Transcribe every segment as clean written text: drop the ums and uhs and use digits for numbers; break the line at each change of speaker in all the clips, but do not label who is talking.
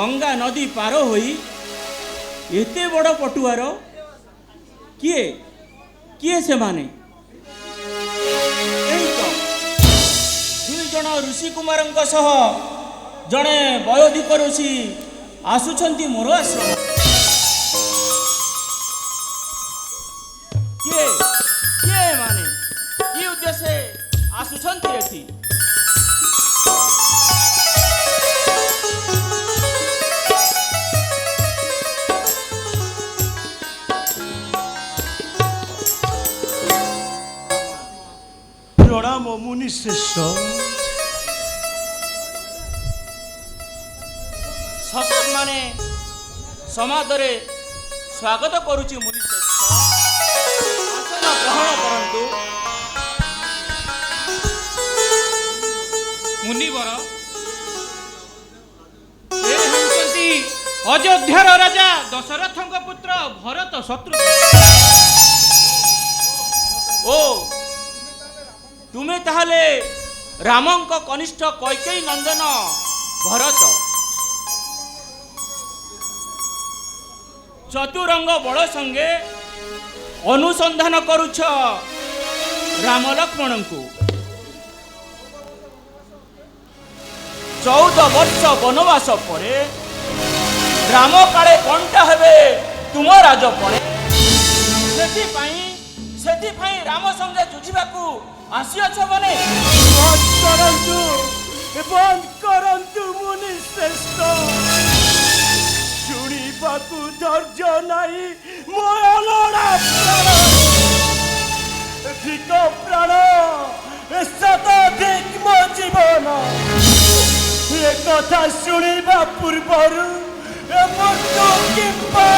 गंगा नदी पार होई एते बड़ पटुआर किए किए से माने दुई जन ऋषि कुमार जड़े वयोधिक ऋषि आसुछंती मोर आश्रम किए किए माने कि उद्देश्य आसुछंती एथि
प्रणाम मुनि श्रेष्ठ
ससक माने समादरे स्वागत करुची मुनि श्रेष्ठ आसन ग्रहण करंतु
मुनिवर ए हेउचंती अयोध्यार राजा दशरथଙ୍କ पुत्र भरत शत्रुघ्न
ओ तुमे ताहले रामंक कनिष्ठ कैकेयी नंदन भरत चतुरंग बड़ संगे अनुसंधान करुछ राम लक्ष्मण को 14 वर्ष वनवास परे राम काले कंटा हेबे तुम राज पड़े सेति पाई राम संगे जुझिबाकू आसिअछ बने
बंद करंतु मुनि श्रेष्ठ शुणिबाकू धैर्य नाही मो अलोड़ा प्राण धिक प्राण शताधिक मो जीवन ए कथा शुणिबा पूर्वरु मृत्यु किंबा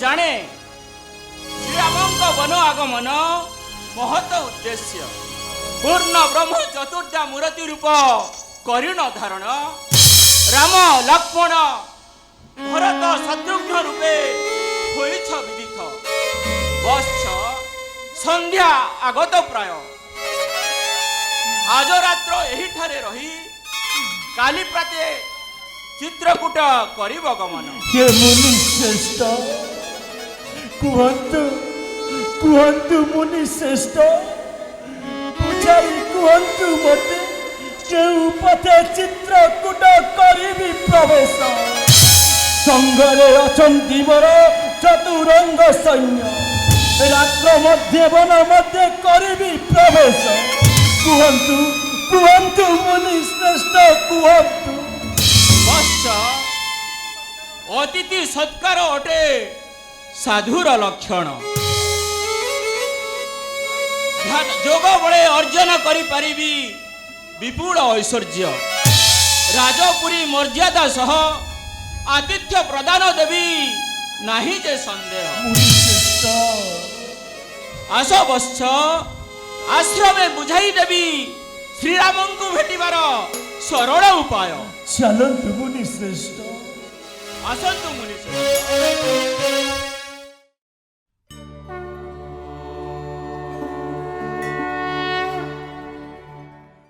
जाने श्रीरामंक वन आगमन महत उद्देश्य पूर्ण ब्रह्म चतुर्धा मूर्ति रूप करुण धारण राम लक्ष्मण भरत शत्रुघ्न रूपे होइछ विदित बश्च संध्या आगत प्राय आज रात्र एही ठारे रही काली प्राते चित्रकूट करिब गमन
के मुनि श्रेष्ठ कुहंतु कुहंतु मुनि श्रेष्ठ बुझाई कुहंतु मते केउ पथे चित्रकूट करिबी प्रवेश संघरे अचंती मोर चतुरंग सैन्य रात्र मध्य वन मध्य करिबी प्रवेश कुहंतु कुहंतु मुनि श्रेष्ठ कुहंतु
बश्च ଅତିଥି ସତ୍କାର ଅଟେ ସାଧୁର ଲକ୍ଷଣ। ଯୋଗ ବଳେ ଅର୍ଜନ କରିପାରିବି ବିପୁଳ ଐଶ୍ୱର୍ଯ୍ୟ। ରାଜପୁରୀ ମର୍ଯ୍ୟାଦା ସହ ଆତିଥ୍ୟ ପ୍ରଦାନ ଦେବି ନାହିଁ ଯେ ସନ୍ଦେହ।
ମୁନିଶ୍ରେଷ୍ଠ
ଆସ ବତ୍ସ ଆଶ୍ରମେ ବୁଝାଇ ଦେବି ଶ୍ରୀରାମଙ୍କୁ ଭେଟିବାର ସରଳ ଉପାୟ।
ଚାଲନ୍ତୁ ମୁନିଶ୍ରେଷ୍ଠ।
ଆସନ୍ତୁ ମୁନି।